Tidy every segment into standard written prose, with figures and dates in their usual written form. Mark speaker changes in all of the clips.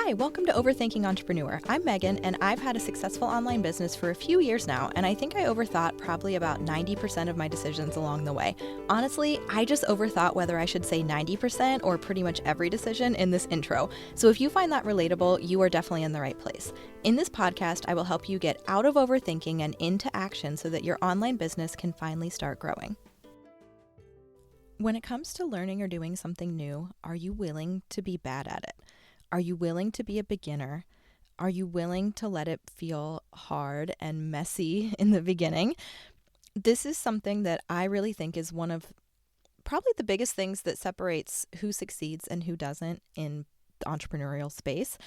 Speaker 1: Hi, welcome to Overthinking Entrepreneur. I'm Megan, and I've had a successful online business for a few years now, and I think I overthought probably about 90% of my decisions along the way. Honestly, I just overthought whether I should say 90% or pretty much every decision in this intro. So if you find that relatable, you are definitely in the right place. In this podcast, I will help you get out of overthinking and into action so that your online business can finally start growing. When it comes to learning or doing something new, are you willing to be bad at it? Are you willing to be a beginner? Are you willing to let it feel hard and messy in the beginning? This is something that I really think is one of probably the biggest things that separates who succeeds and who doesn't in the entrepreneurial space.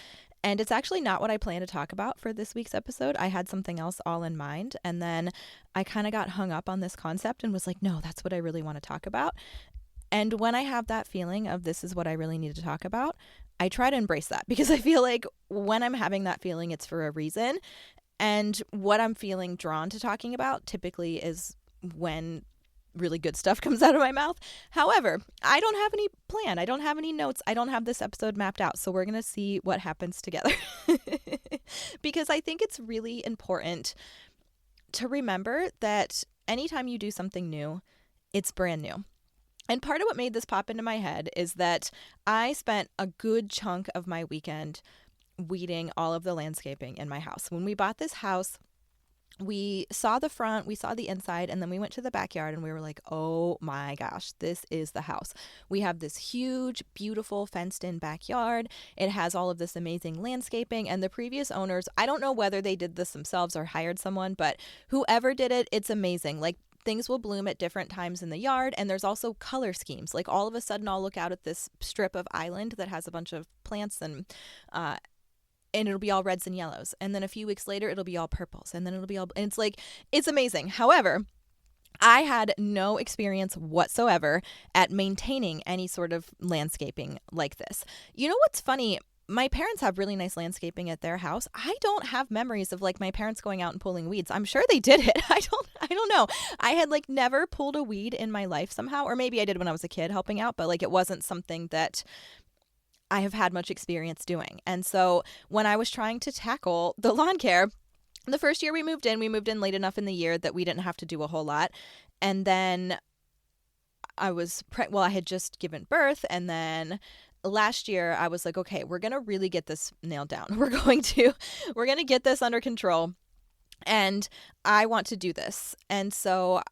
Speaker 1: And it's actually not what I plan to talk about for this week's episode. I had something else all in mind, and then I kind of got hung up on this concept and was like, no, that's what I really want to talk about. And when I have that feeling of this is what I really need to talk about, I try to embrace that because I feel like when I'm having that feeling, it's for a reason. And what I'm feeling drawn to talking about typically is when really good stuff comes out of my mouth. However, I don't have any plan. I don't have any notes. I don't have this episode mapped out. So we're going to see what happens together because I think it's really important to remember that anytime you do something new, it's brand new. And part of what made this pop into my head is that I spent a good chunk of my weekend weeding all of the landscaping in my house. When we bought this house, we saw the front, we saw the inside, and then we went to the backyard and we were like, oh my gosh, this is the house. We have this huge, beautiful fenced-in backyard. It has all of this amazing landscaping, and the previous owners, I don't know whether they did this themselves or hired someone, but whoever did it, it's amazing. Like, things will bloom at different times in the yard, and there's also color schemes. Like, all of a sudden I'll look out at this strip of island that has a bunch of plants and it'll be all reds and yellows. And then a few weeks later it'll be all purples, and then it'll be all, and it's like, it's amazing. However, I had no experience whatsoever at maintaining any sort of landscaping like this. You know what's funny? My parents have really nice landscaping at their house. I don't have memories of like my parents going out and pulling weeds. I'm sure they did it. I don't know. I had like never pulled a weed in my life somehow, or maybe I did when I was a kid helping out, but like it wasn't something that I have had much experience doing. And so when I was trying to tackle the lawn care, the first year we moved in late enough in the year that we didn't have to do a whole lot. And then I had just given birth, and then last year I was like, okay, we're going to really get this nailed down. We're going to get this under control, and I want to do this. And so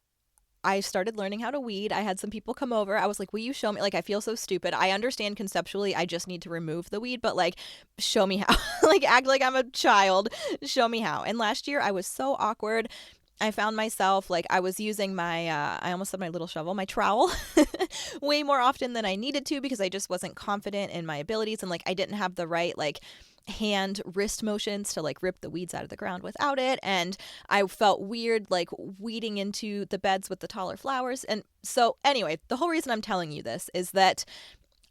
Speaker 1: I started learning how to weed. I had some people come over. I was like, will you show me? Like, I feel so stupid. I understand conceptually I just need to remove the weed, but like, show me how. Like, act like I'm a child. Show me how. And last year I was so awkward. I found myself like I was using my, I almost said my little shovel, my trowel way more often than I needed to because I just wasn't confident in my abilities, and like I didn't have the right like hand wrist motions to like rip the weeds out of the ground without it. And I felt weird like weeding into the beds with the taller flowers. And so anyway, the whole reason I'm telling you this is that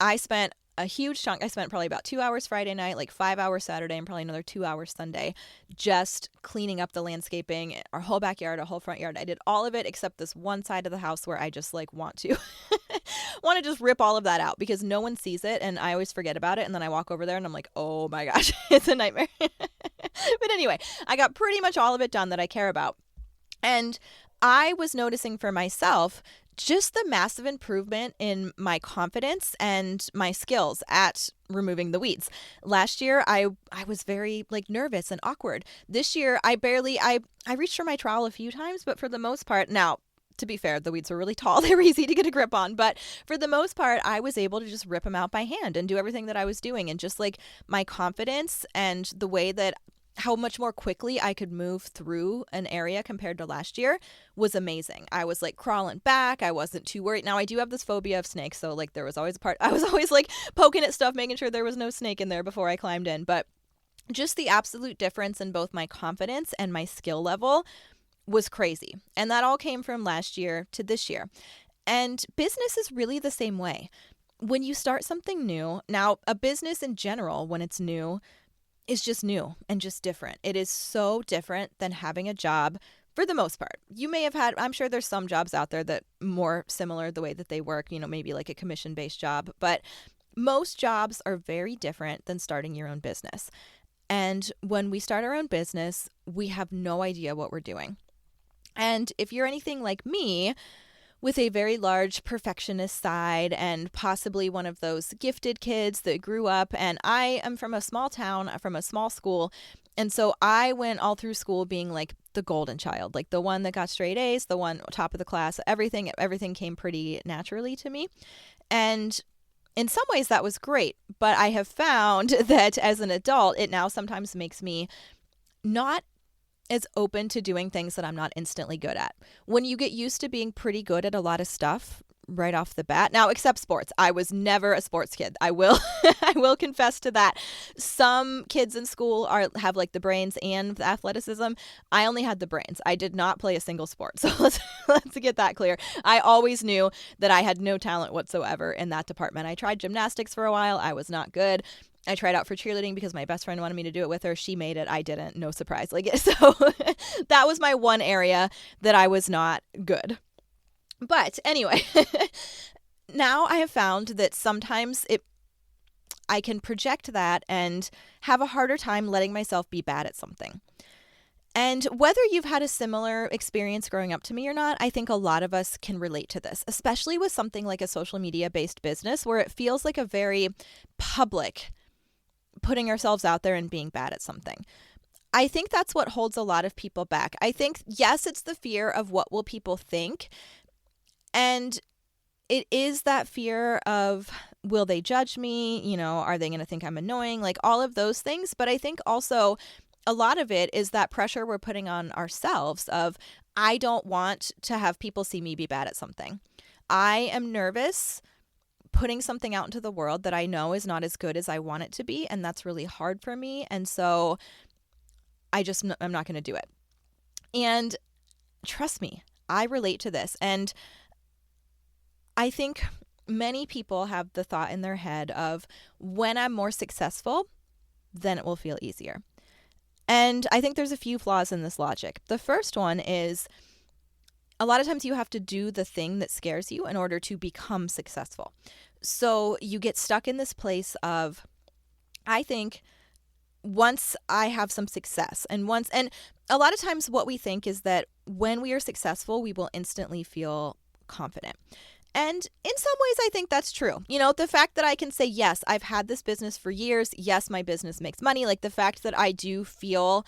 Speaker 1: I spent a huge chunk. I spent probably about 2 hours Friday night, like 5 hours Saturday, and probably another 2 hours Sunday just cleaning up the landscaping, our whole backyard, our whole front yard. I did all of it except this one side of the house where I just like want to just rip all of that out because no one sees it, and I always forget about it, and then I walk over there and I'm like, oh my gosh, it's a nightmare. But anyway, I got pretty much all of it done that I care about. And I was noticing for myself just the massive improvement in my confidence and my skills at removing the weeds. Last year, I was very like nervous and awkward. This year, I reached for my trowel a few times, but for the most part, now, to be fair, the weeds were really tall. They were easy to get a grip on. But for the most part, I was able to just rip them out by hand and do everything that I was doing. And just like my confidence and the way that how much more quickly I could move through an area compared to last year was amazing. I was like crawling back. I wasn't too worried. Now I do have this phobia of snakes. So like there was always I was always like poking at stuff, making sure there was no snake in there before I climbed in. But just the absolute difference in both my confidence and my skill level was crazy. And that all came from last year to this year. And business is really the same way. When you start something new, now a business in general, when it's new, is just new and just different. It is so different than having a job for the most part. You may have had, I'm sure there's some jobs out there that more similar the way that they work, maybe like a commission-based job. But Most jobs are very different than starting your own business. And when we start our own business, we have no idea what we're doing. And if you're anything like me, with a very large perfectionist side and possibly one of those gifted kids that grew up, and I am from a small town, from a small school, and so I went all through school being like the golden child, like the one that got straight A's, the one top of the class. Everything came pretty naturally to me. And in some ways that was great, but I have found that as an adult, it now sometimes makes me not as open to doing things that I'm not instantly good at. When you get used to being pretty good at a lot of stuff right off the bat, now except sports, I was never a sports kid. I will I will confess to that. Some kids in school have like the brains and the athleticism. I only had the brains. I did not play a single sport. So let's get that clear. I always knew that I had no talent whatsoever in that department. I tried gymnastics for a while. I was not good. I tried out for cheerleading because my best friend wanted me to do it with her. She made it. I didn't. No surprise. So that was my one area that I was not good. But anyway, now I have found that sometimes I can project that and have a harder time letting myself be bad at something. And whether you've had a similar experience growing up to me or not, I think a lot of us can relate to this, especially with something like a social media-based business where it feels like a very public putting ourselves out there and being bad at something. I think that's what holds a lot of people back. I think, yes, it's the fear of what will people think. And it is that fear of, will they judge me? Are they going to think I'm annoying? Like all of those things. But I think also a lot of it is that pressure we're putting on ourselves of, I don't want to have people see me be bad at something. I am nervous putting something out into the world that I know is not as good as I want it to be. And that's really hard for me. And so I'm not going to do it. And trust me, I relate to this. And I think many people have the thought in their head of, when I'm more successful, then it will feel easier. And I think there's a few flaws in this logic. The first one is, a lot of times you have to do the thing that scares you in order to become successful. So you get stuck in this place of, I think, once I have some success and a lot of times what we think is that when we are successful, we will instantly feel confident. And in some ways, I think that's true. The fact that I can say, yes, I've had this business for years. Yes, my business makes money. Like the fact that I do feel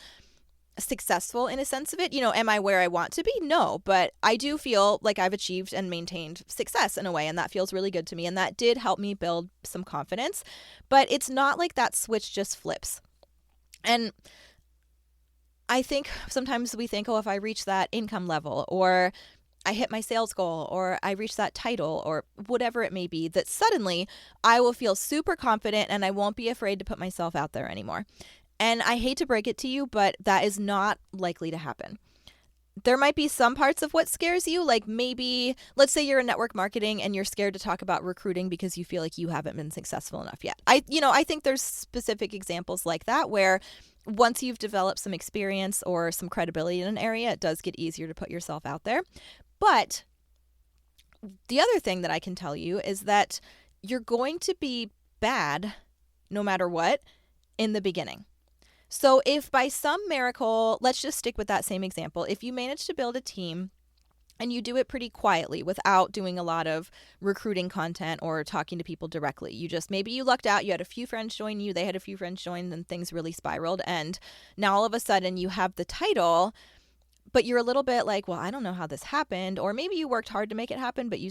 Speaker 1: successful in a sense of it. Am I where I want to be? No, but I do feel like I've achieved and maintained success in a way, and that feels really good to me. And that did help me build some confidence, but it's not like that switch just flips. And I think sometimes we think, if I reach that income level, or I hit my sales goal, or I reach that title, or whatever it may be, that suddenly I will feel super confident and I won't be afraid to put myself out there anymore. And I hate to break it to you, but that is not likely to happen. There might be some parts of what scares you, like maybe, let's say you're in network marketing and you're scared to talk about recruiting because you feel like you haven't been successful enough yet. I think there's specific examples like that where once you've developed some experience or some credibility in an area, it does get easier to put yourself out there. But the other thing that I can tell you is that you're going to be bad no matter what in the beginning. So if by some miracle, let's just stick with that same example, if you manage to build a team and you do it pretty quietly without doing a lot of recruiting content or talking to people directly, maybe you lucked out, you had a few friends join you, they had a few friends join, and things really spiraled, and now all of a sudden you have the title, but you're a little bit like, well, I don't know how this happened, or maybe you worked hard to make it happen, but you're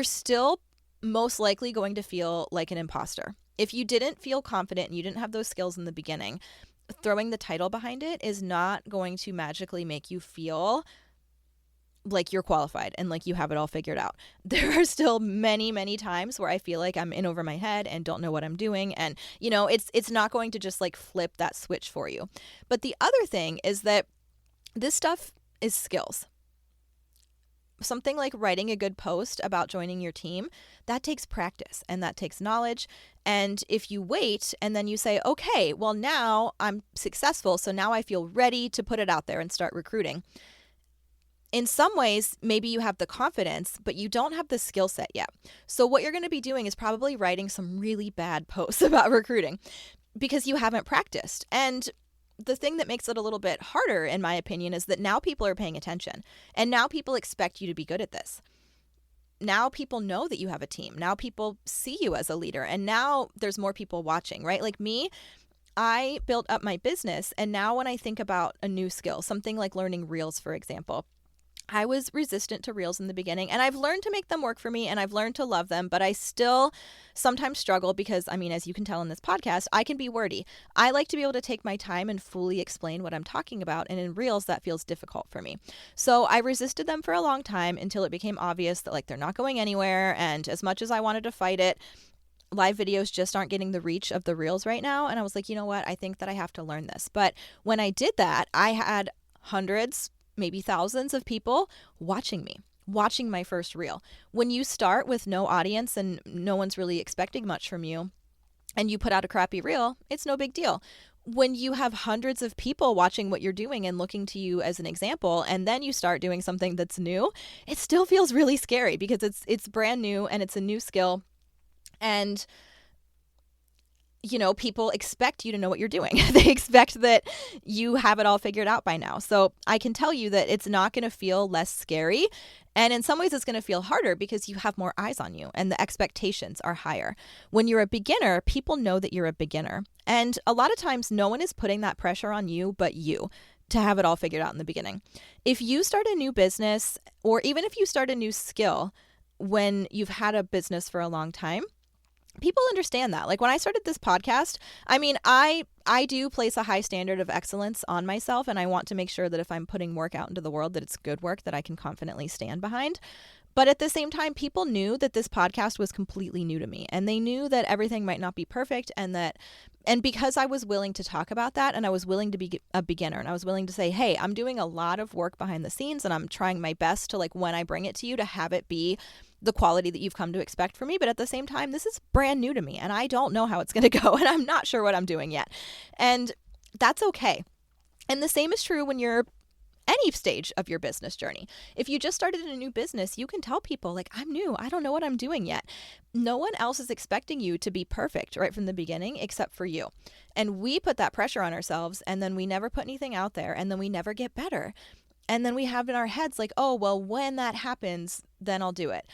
Speaker 1: still most likely going to feel like an imposter. If you didn't feel confident and you didn't have those skills in the beginning, throwing the title behind it is not going to magically make you feel like you're qualified and like you have it all figured out. There are still many, many times where I feel like I'm in over my head and don't know what I'm doing. And, it's not going to just like flip that switch for you. But the other thing is that this stuff is skills. Something like writing a good post about joining your team, that takes practice and that takes knowledge. And if you wait and then you say, okay, well, now I'm successful, so now I feel ready to put it out there and start recruiting, in some ways, maybe you have the confidence, but you don't have the skill set yet. So what you're going to be doing is probably writing some really bad posts about recruiting because you haven't practiced. And the thing that makes it a little bit harder, in my opinion, is that now people are paying attention and now people expect you to be good at this. Now people know that you have a team. Now people see you as a leader, and now there's more people watching, right? Like me, I built up my business, and now when I think about a new skill, something like learning Reels, for example, I was resistant to Reels in the beginning, and I've learned to make them work for me, and I've learned to love them, but I still sometimes struggle because, I mean, as you can tell in this podcast, I can be wordy. I like to be able to take my time and fully explain what I'm talking about, and in Reels, that feels difficult for me. So I resisted them for a long time until it became obvious that, like, they're not going anywhere, and as much as I wanted to fight it, live videos just aren't getting the reach of the Reels right now, and I was like, you know what? I think that I have to learn this. But when I did that, I had hundreds, maybe thousands of people watching me, watching my first reel. When you start with no audience and no one's really expecting much from you, and you put out a crappy reel, it's no big deal. When you have hundreds of people watching what you're doing and looking to you as an example, and then you start doing something that's new, it still feels really scary because it's brand new and it's a new skill. And you know, people expect you to know what you're doing. They expect that you have it all figured out by now. So I can tell you that it's not going to feel less scary. And in some ways, it's going to feel harder because you have more eyes on you and the expectations are higher. When you're a beginner, people know that you're a beginner. And a lot of times, no one is putting that pressure on you but you to have it all figured out in the beginning. If you start a new business, or even if you start a new skill when you've had a business for a long time, people understand that. Like when I started this podcast, I mean, I do place a high standard of excellence on myself, and I want to make sure that if I'm putting work out into the world, that it's good work that I can confidently stand behind. But at the same time, people knew that this podcast was completely new to me, and they knew that everything might not be perfect, and because I was willing to talk about that, and I was willing to be a beginner, and I was willing to say, hey, I'm doing a lot of work behind the scenes, and I'm trying my best to, like, when I bring it to you, to have it be the quality that you've come to expect from me. But at the same time, this is brand new to me, and I don't know how it's going to go, and I'm not sure what I'm doing yet. And that's okay. And the same is true when you're any stage of your business journey. If you just started a new business, you can tell people, like, I'm new. I don't know what I'm doing yet. No one else is expecting you to be perfect right from the beginning except for you. And we put that pressure on ourselves, and then we never put anything out there, and then we never get better. And then we have in our heads like, oh, well, when that happens, then I'll do it.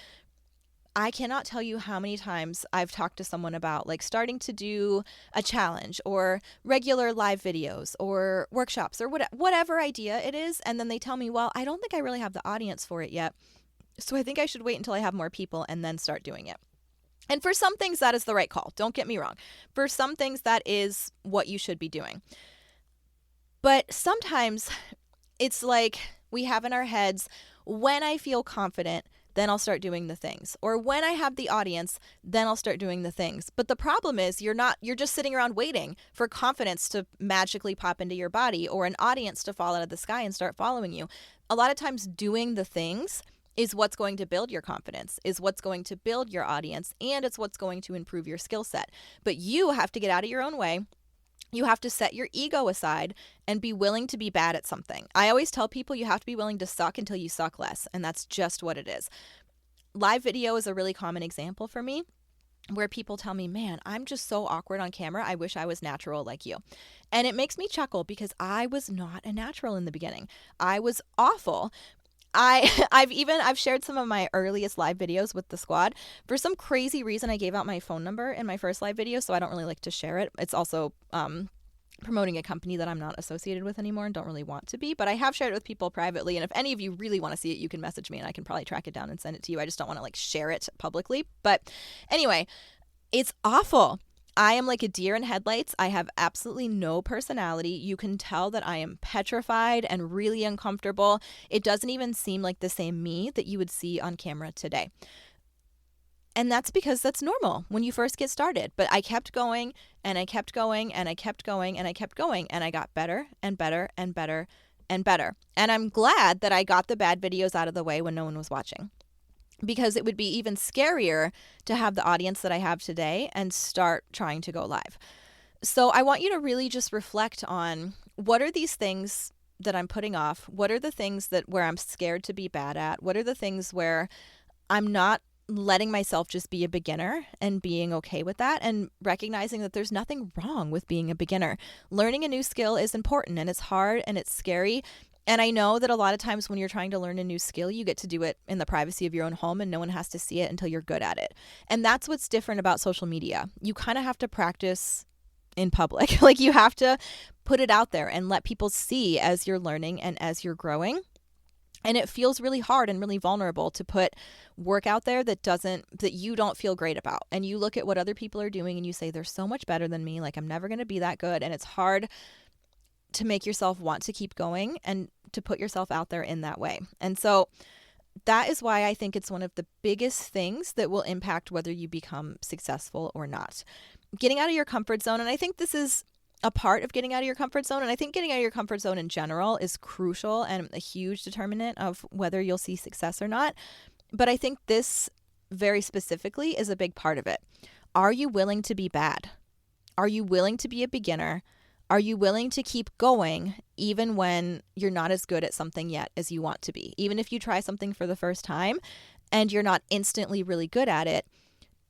Speaker 1: I cannot tell you how many times I've talked to someone about like starting to do a challenge or regular live videos or workshops or whatever idea it is. And then they tell me, well, I don't think I really have the audience for it yet. So I think I should wait until I have more people and then start doing it. And for some things, that is the right call. Don't get me wrong. For some things, that is what you should be doing. But sometimes it's like we have in our heads, when I feel confident, then I'll start doing the things. Or when I have the audience, then I'll start doing the things. But the problem is you're just sitting around waiting for confidence to magically pop into your body or an audience to fall out of the sky and start following you. A lot of times doing the things is what's going to build your confidence, is what's going to build your audience, and it's what's going to improve your skill set. But you have to get out of your own way. You have to set your ego aside and be willing to be bad at something. I always tell people you have to be willing to suck until you suck less, and that's just what it is. Live video is a really common example for me where people tell me, man, I'm just so awkward on camera. I wish I was natural like you. And it makes me chuckle because I was not a natural in the beginning. I was awful. I've shared some of my earliest live videos with the squad. For some crazy reason, I gave out my phone number in my first live video, so I don't really like to share it. It's also promoting a company that I'm not associated with anymore and don't really want to be, but I have shared it with people privately. And if any of you really want to see it, you can message me and I can probably track it down and send it to you. I just don't want to like share it publicly. But anyway, it's awful. I am like a deer in headlights. I have absolutely no personality. You can tell that I am petrified and really uncomfortable. It doesn't even seem like the same me that you would see on camera today. And that's because that's normal when you first get started. But I kept going and I kept going and I kept going and I kept going and I got better and better and better and better. And I'm glad that I got the bad videos out of the way when no one was watching, because it would be even scarier to have the audience that I have today and start trying to go live. So I want you to really just reflect on, what are these things that I'm putting off? What are the things that where I'm scared to be bad at? What are the things where I'm not letting myself just be a beginner and being okay with that and recognizing that there's nothing wrong with being a beginner. Learning a new skill is important and it's hard and it's scary. And I know that a lot of times when you're trying to learn a new skill, you get to do it in the privacy of your own home and no one has to see it until you're good at it. And that's what's different about social media. You kind of have to practice in public. Like you have to put it out there and let people see as you're learning and as you're growing. And it feels really hard and really vulnerable to put work out there that you don't feel great about. And you look at what other people are doing and you say, they're so much better than me. Like I'm never going to be that good. And it's hard to make yourself want to keep going and to put yourself out there in that way. And so that is why I think it's one of the biggest things that will impact whether you become successful or not. Getting out of your comfort zone. And I think this is a part of getting out of your comfort zone. And I think getting out of your comfort zone in general is crucial and a huge determinant of whether you'll see success or not. But I think this very specifically is a big part of it. Are you willing to be bad? Are you willing to be a beginner? Are you willing to keep going even when you're not as good at something yet as you want to be? Even if you try something for the first time and you're not instantly really good at it,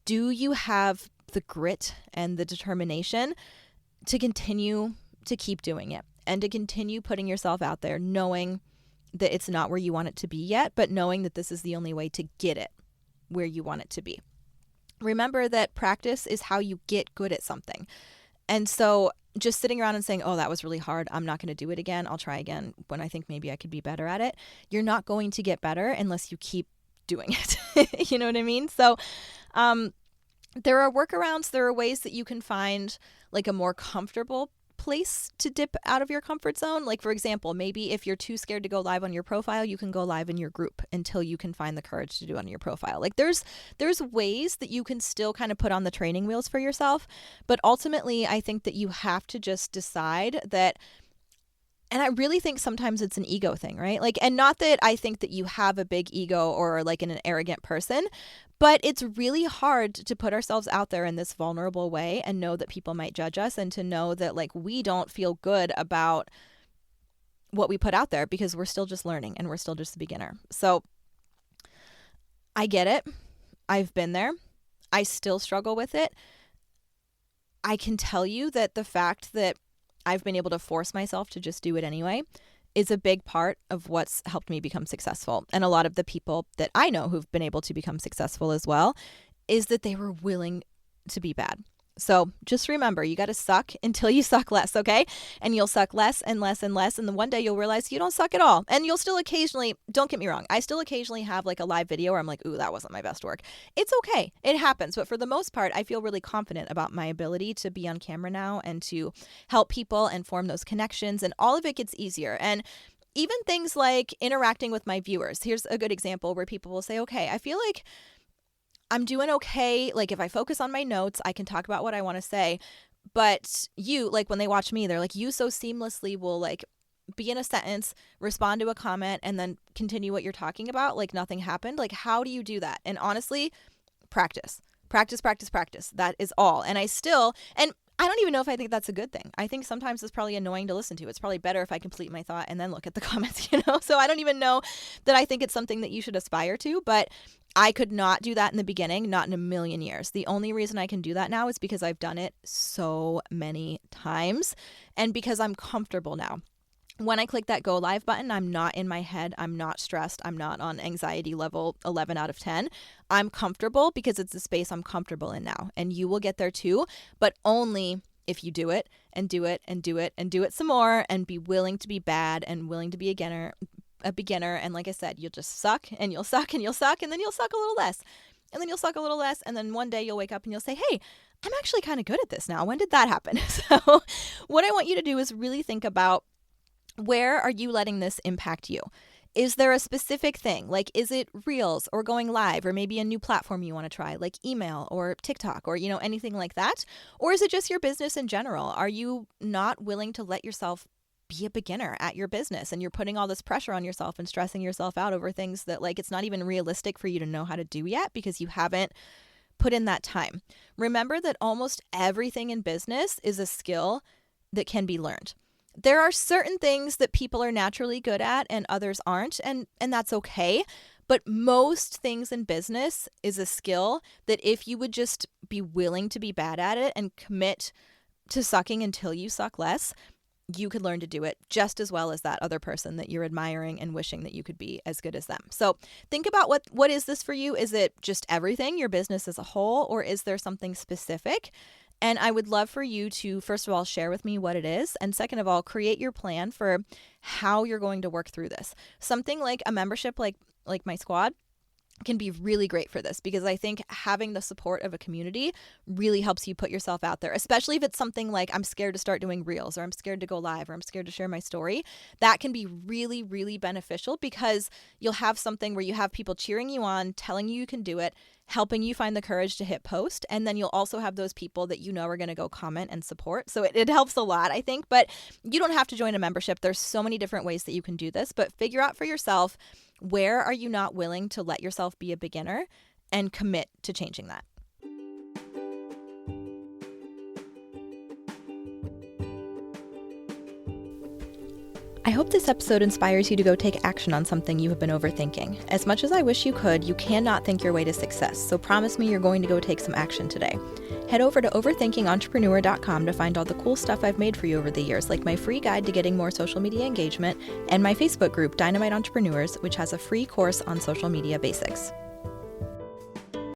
Speaker 1: do you have the grit and the determination to continue to keep doing it and to continue putting yourself out there, knowing that it's not where you want it to be yet, but knowing that this is the only way to get it where you want it to be? Remember that practice is how you get good at something. And so just sitting around and saying, oh, that was really hard, I'm not going to do it again, I'll try again when I think maybe I could be better at it, you're not going to get better unless you keep doing it. You know what I mean? So there are workarounds. There are ways that you can find like a more comfortable place to dip out of your comfort zone. Like, for example, maybe if you're too scared to go live on your profile, you can go live in your group until you can find the courage to do it on your profile. Like there's ways that you can still kind of put on the training wheels for yourself. But ultimately, I think that you have to just decide that. And I really think sometimes it's an ego thing, right? Like, and not that I think that you have a big ego or like an arrogant person, but it's really hard to put ourselves out there in this vulnerable way and know that people might judge us and to know that like we don't feel good about what we put out there because we're still just learning and we're still just a beginner. So I get it. I've been there. I still struggle with it. I can tell you that the fact that I've been able to force myself to just do it anyway is a big part of what's helped me become successful. And a lot of the people that I know who've been able to become successful as well is that they were willing to be bad. So just remember, you got to suck until you suck less, okay? And you'll suck less and less and less. And then one day you'll realize you don't suck at all. And you'll still occasionally, don't get me wrong, I still occasionally have like a live video where I'm like, ooh, that wasn't my best work. It's okay. It happens. But for the most part, I feel really confident about my ability to be on camera now and to help people and form those connections. And all of it gets easier. And even things like interacting with my viewers. Here's a good example where people will say, okay, I feel like I'm doing okay. Like if I focus on my notes, I can talk about what I want to say. But you, like when they watch me, they're like, you so seamlessly will like be in a sentence, respond to a comment, and then continue what you're talking about like nothing happened. Like, how do you do that? And honestly, practice. Practice, practice, practice. That is all. And I don't even know if I think that's a good thing. I think sometimes it's probably annoying to listen to. It's probably better if I complete my thought and then look at the comments, you know? So I don't even know that I think it's something that you should aspire to, but I could not do that in the beginning, not in a million years. The only reason I can do that now is because I've done it so many times and because I'm comfortable now. When I click that go live button, I'm not in my head. I'm not stressed. I'm not on anxiety level 11 out of 10. I'm comfortable because it's a space I'm comfortable in now. And you will get there too, but only if you do it and do it and do it and do it some more and be willing to be bad and willing to be a beginner. And like I said, you'll just suck and you'll suck and you'll suck and then you'll suck a little less. And then you'll suck a little less. And then one day you'll wake up and you'll say, hey, I'm actually kind of good at this now. When did that happen? So what I want you to do is really think about, where are you letting this impact you? Is there a specific thing? Like, is it Reels or going live or maybe a new platform you want to try, like email or TikTok or, anything like that? Or is it just your business in general? Are you not willing to let yourself be a beginner at your business and you're putting all this pressure on yourself and stressing yourself out over things that like it's not even realistic for you to know how to do yet because you haven't put in that time? Remember that almost everything in business is a skill that can be learned. There are certain things that people are naturally good at and others aren't, and that's okay. But most things in business is a skill that if you would just be willing to be bad at it and commit to sucking until you suck less, you could learn to do it just as well as that other person that you're admiring and wishing that you could be as good as them. So think about what is this for you? Is it just everything, your business as a whole, or is there something specific? And I would love for you to, first of all, share with me what it is. And second of all, create your plan for how you're going to work through this. Something like a membership like my squad can be really great for this, because I think having the support of a community really helps you put yourself out there, especially if it's something like I'm scared to start doing reels, or I'm scared to go live, or I'm scared to share my story. That can be really, really beneficial, because you'll have something where you have people cheering you on, telling you can do it, helping you find the courage to hit post. And then you'll also have those people that you know are going to go comment and support. So it helps a lot, I think. But you don't have to join a membership. There's so many different ways that you can do this, but figure out for yourself, where are you not willing to let yourself be a beginner, and commit to changing that. I hope this episode inspires you to go take action on something you have been overthinking. As much as I wish you could, you cannot think your way to success, so promise me you're going to go take some action today. Head over to overthinkingentrepreneur.com to find all the cool stuff I've made for you over the years, like my free guide to getting more social media engagement and my Facebook group, Dynamite Entrepreneurs, which has a free course on social media basics.